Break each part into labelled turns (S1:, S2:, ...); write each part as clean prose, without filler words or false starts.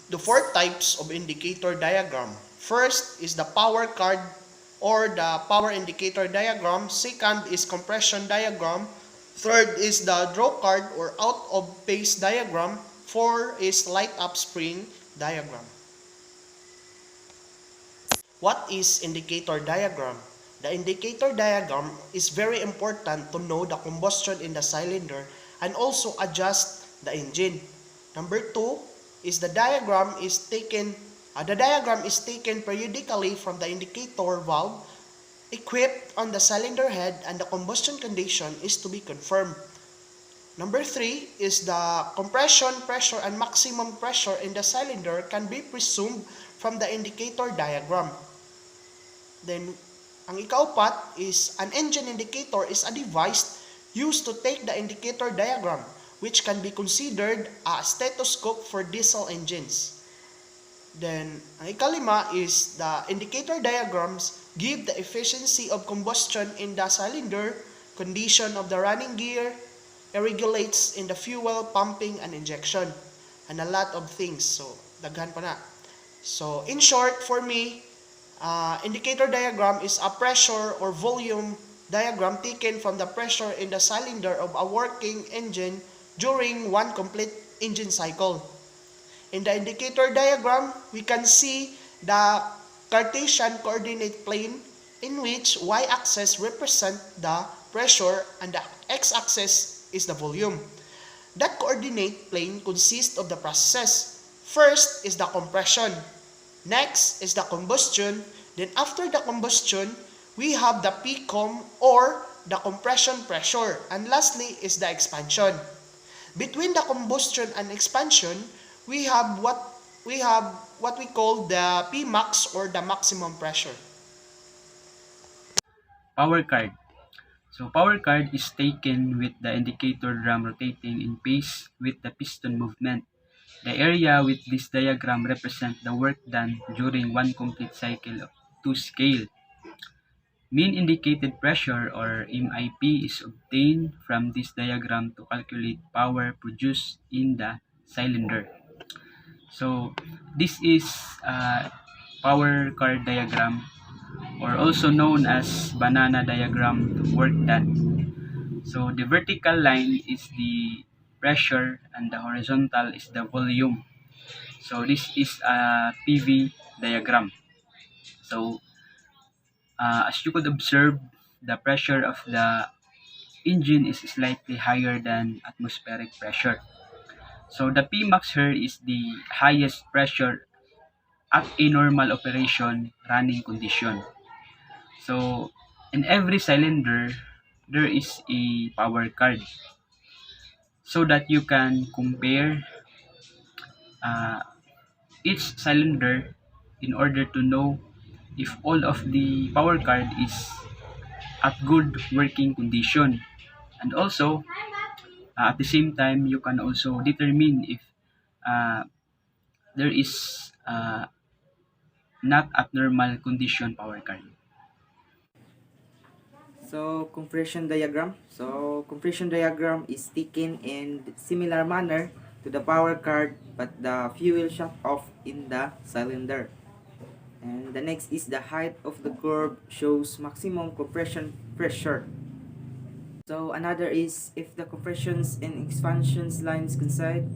S1: the four types of indicator diagram. First is the power card or the power indicator diagram. Second is compression diagram. Third is the draw card or out of phase diagram. Four is light up spring diagram. What is indicator diagram? The indicator diagram is very important to know the combustion in the cylinder and also adjust the engine. Number two is the diagram is taken periodically from the indicator valve equipped on the cylinder head and the combustion condition is to be confirmed. Number three is the compression pressure and maximum pressure in the cylinder can be presumed from the indicator diagram. Then, ang ikaapat is an engine indicator is a device used to take the indicator diagram, which can be considered a stethoscope for diesel engines. Then, ang ikalima is the indicator diagrams give the efficiency of combustion in the cylinder, condition of the running gear, it regulates in the fuel pumping and injection, and a lot of things. So, daghan pa na. So, in short, for me, indicator diagram is a pressure or volume diagram taken from the pressure in the cylinder of a working engine during one complete engine cycle. In the indicator diagram, we can see the Cartesian coordinate plane in which y-axis represent the pressure and the x-axis is the volume. That coordinate plane consists of the processes. First is the compression. Next is the combustion. Then after the combustion, we have the PCOM or the compression pressure. And lastly is the expansion. Between the combustion and expansion, we have what we call the Pmax or the maximum pressure.
S2: Power card. So power card is taken with the indicator drum rotating in pace with the piston movement. The area with this diagram represent the work done during one complete cycle to scale. Mean indicated pressure or MIP is obtained from this diagram to calculate power produced in the cylinder. So this is a power card diagram or also known as banana diagram work done. So the vertical line is the pressure and the horizontal is the volume. So this is a PV diagram. So as you could observe, the pressure of the engine is slightly higher than atmospheric pressure. So the Pmax here is the highest pressure at a normal operation running condition. So in every cylinder, there is a power card so that you can compare uh, each cylinder in order to know if all of the power card is at good working condition. And also, at the same time, you can also determine if uh, there is not abnormal condition power card.
S3: Compression diagram is taken in similar manner to the power card, but the fuel shut off in the cylinder. And the next is the height of the curve shows maximum compression pressure. So another is if the compressions and expansions lines coincide,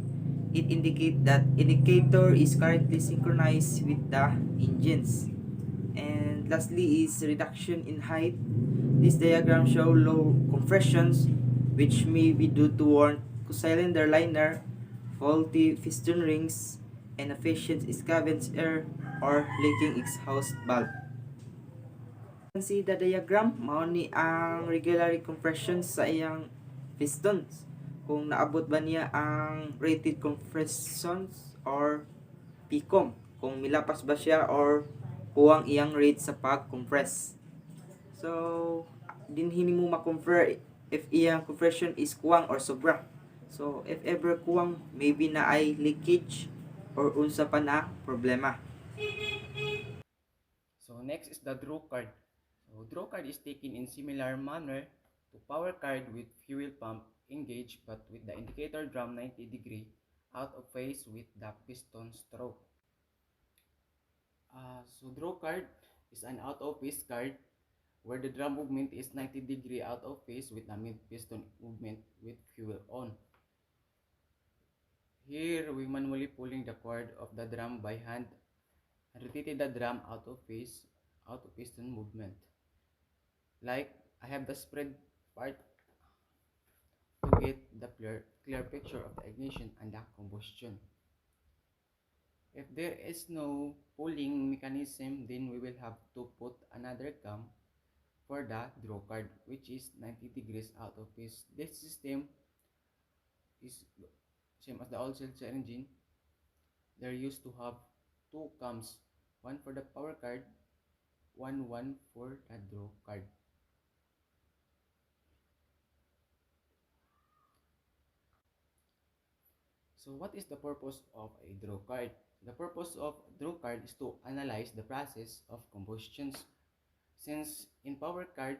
S3: it indicates that indicator is currently synchronized with the engines. And lastly is reduction in height. This diagram shows low compressions, which may be due to worn cylinder liner, faulty piston rings, inefficient scavenge air, or leaking exhaust valve. You can see the diagram, mao ni ang regular compression sa iyang pistons. Kung naabot ba niya ang rated compressions or PCOM. Kung milapas ba siya or kuwang iyang rate sa pag-compress. So, dinhi mo ma-compare if iyang compression is kuwang or sobra. So, if ever kuwang, maybe na ay leakage or unsa pa na problema.
S4: So next is the draw card. So draw card is taken in similar manner to power card with fuel pump engaged but with the indicator drum 90 degree out of phase with the piston stroke. So draw card is an out of phase card where the drum movement is 90-degree out of phase with the mid piston movement with fuel on. Here we manually pulling the cord of the drum by hand and rotated the drum out of phase out of piston movement. Like I have the spread part to get the clear picture of the ignition and the combustion. If there is no pulling mechanism, then we will have to put another cam for the draw card, which is 90 degrees out of phase. This system is same as the oil cell engine. They're used to have two cams, one for the power card, one for the draw card. So what is the purpose of a draw card? The purpose of draw card is to analyze the process of combustions. Since in power card,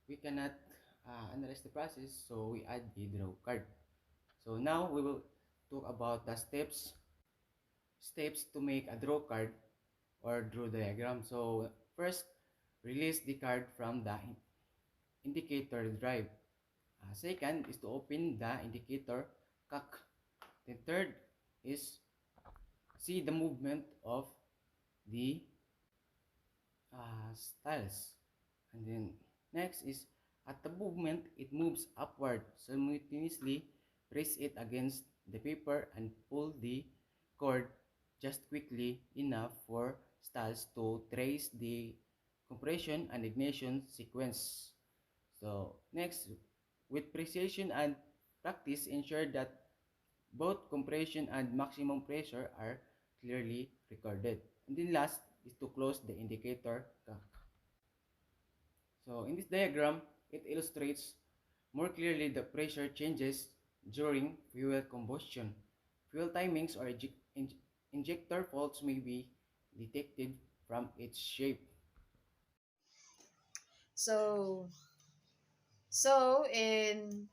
S4: we cannot analyze the process, so we add the draw card. So now we will talk about the steps to make a draw card or draw diagram. So first, release the card from the indicator drive. Second is to open the indicator cock. The third is see the movement of the styles. And then next is at the movement, it moves upward. Simultaneously, press it against the paper and pull the cord just quickly enough for styles to trace the compression and ignition sequence. So next, with precision and practice, ensure that both compression and maximum pressure are clearly recorded. And then last is to close the indicator cock. So in this diagram, it illustrates more clearly the pressure changes during fuel combustion. Fuel timings or injector faults may be detected from its shape.
S5: So so in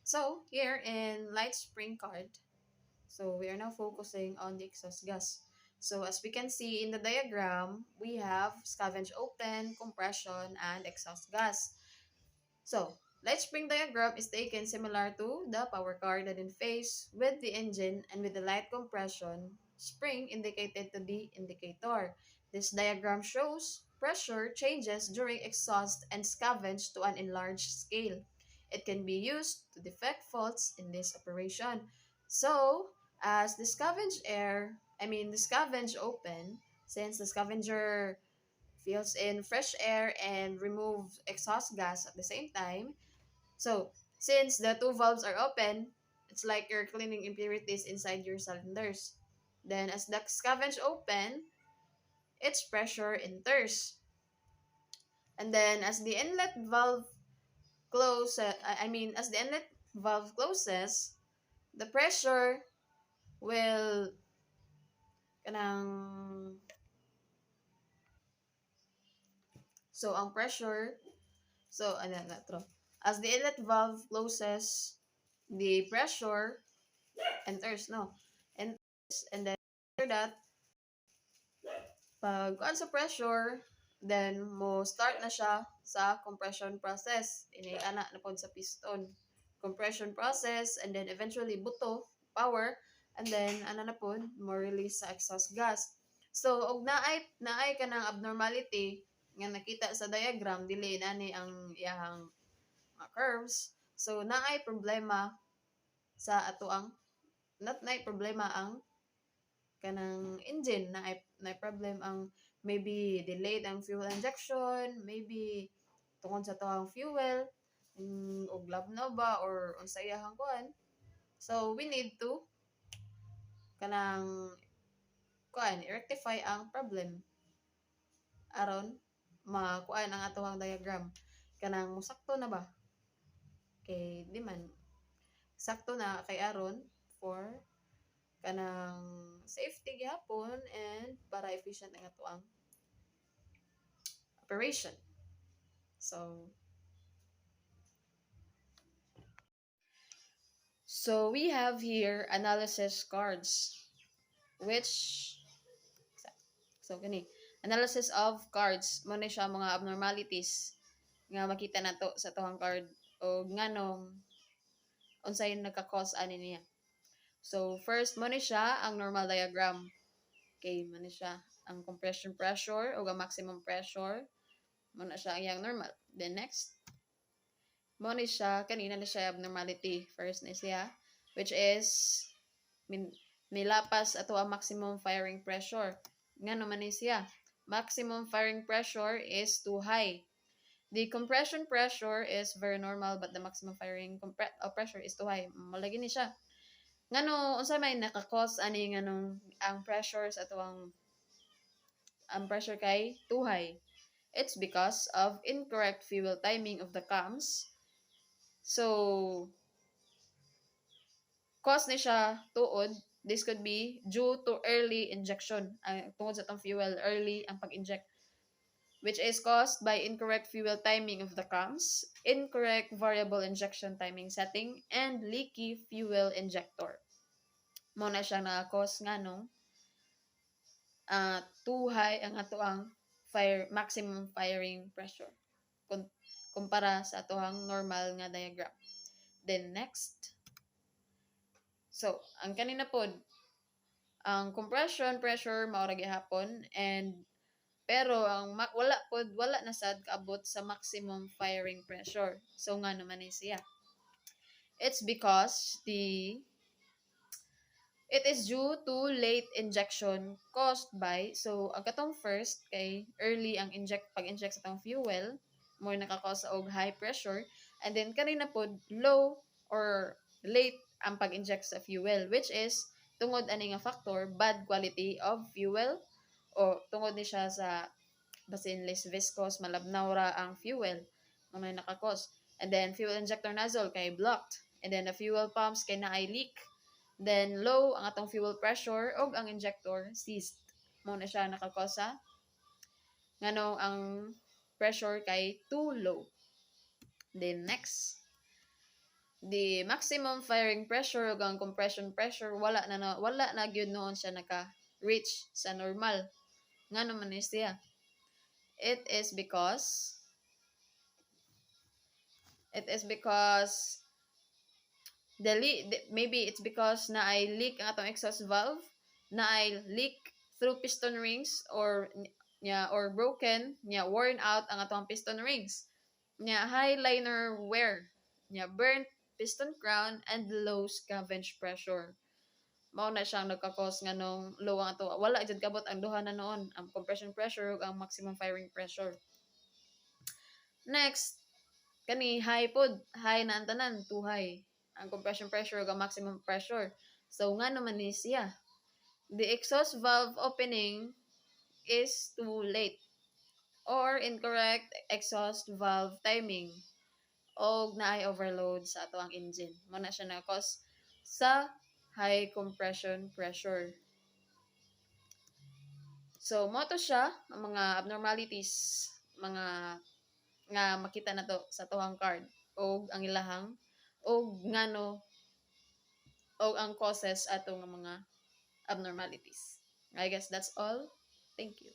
S5: so here in light spring card, so we are now focusing on the exhaust gas. So as we can see in the diagram, we have scavenge open, compression, and exhaust gas. So, light spring diagram is taken similar to the power car that in phase with the engine and with the light compression spring indicated to the indicator. This diagram shows pressure changes during exhaust and scavenge to an enlarged scale. It can be used to detect faults in this operation. So, as the the scavenge open, since the scavenger fills in fresh air and remove exhaust gas at the same time. So, since the two valves are open, it's like you're cleaning impurities inside your cylinders. Then, as the scavenge open, its pressure enters. And then, as the inlet valve as the inlet valve closes, the pressure will kanang so ang pressure as the inlet valve closes, the pressure enters, no? Enters, and then after that, pag kuan sa pressure, then mo start na siya sa compression process. Ana na pod sa piston. Compression process, and then eventually buto, power, and then ana na pod, mo release sa exhaust gas. So, og naay ka ng abnormality nga nakita sa diagram, dili nani ang iyang curves. So, naay problema sa ato ang not naay problema ang kanang engine na problem ang maybe delayed ang fuel injection, maybe tungod sa tuang fuel og labnaw ba or unsa iyahang kuan. So we need to kanang rectify ang problem aron makuan ang atoang diagram. Kanang musakto na ba? Kay di man sakto na kay aron for kanang safety gyapon and para efficient ang atoang operation. So So we have here analysis cards, which so gani analysis of cards mo ni siya mga abnormalities nga makita nato sa tuhang card o nganong unsay nagka-cause ani niya. So first mo ni siya ang normal diagram. Okay, mo ni siya ang compression pressure o ang maximum pressure mo na siya ang iyang normal. Then next mo ni siya kanina na siya abnormality. First ni siya which is milapas ato ang maximum firing pressure. Nga naman ni siya. Maximum firing pressure is too high. The compression pressure is very normal but the maximum firing pressure is too high. Malagi ni siya. Ngano unsa may naka-cause ani nganong ang pressures ato ang pressure kay too high. It's because of incorrect fuel timing of the cams. So cause ni siya tuod, this could be due to early injection. Tungod sa tong fuel, early ang pag-inject. Which is caused by incorrect fuel timing of the cams, incorrect variable injection timing setting, and leaky fuel injector. Mo na siya na-cause nga nung too high ang ato ang maximum firing pressure kumpara sa ato ang normal nga diagram. Then next, so ang kanina pod ang compression pressure mao ra gihapon and pero ang wala na sad kaabot sa maximum firing pressure. So nga naman ni siya. It's because it is due to late injection caused by so ang katong first kay early ang pag-inject sa tong fuel more naka-cause og high pressure and then kanina pod low or late ang pag-inject sa fuel which is tungod ani nga factor bad quality of fuel o tungod ni siya sa basin less viscous malabnaw ra ang fuel nga may nakakos and then fuel injector nozzle kay blocked and then the fuel pumps kay naay leak then low ang atong fuel pressure ug ang injector seized mo na siya nakakosa ngano ang pressure kay too low. Then next, the maximum firing pressure ug ang compression pressure wala na gyud noon siya naka reach sa normal ngano man ni siya. It is because maybe it's because na ay leak ang atong exhaust valve, na ay leak through piston rings or broken, worn out ang atong piston rings. High liner wear, burnt piston crown and low scavenge pressure. Mao na siyang nagka-cause nga nung low ang ato. Wala jud kabot ang duha na noon, ang compression pressure ug ang maximum firing pressure. Next, kani high pod, high na ang tanan, too high. Ang compression pressure ug ang maximum pressure. So nga naman ni siya. The exhaust valve opening is too late or incorrect exhaust valve timing o naay overload sa ato ang engine. Mo na siya na cause sa high compression pressure. So mo to siya ang mga abnormalities mga nga makita na to sa tuhang card o ang ilahang o ngano o ang causes ato nga mga abnormalities. I guess that's all. Thank you.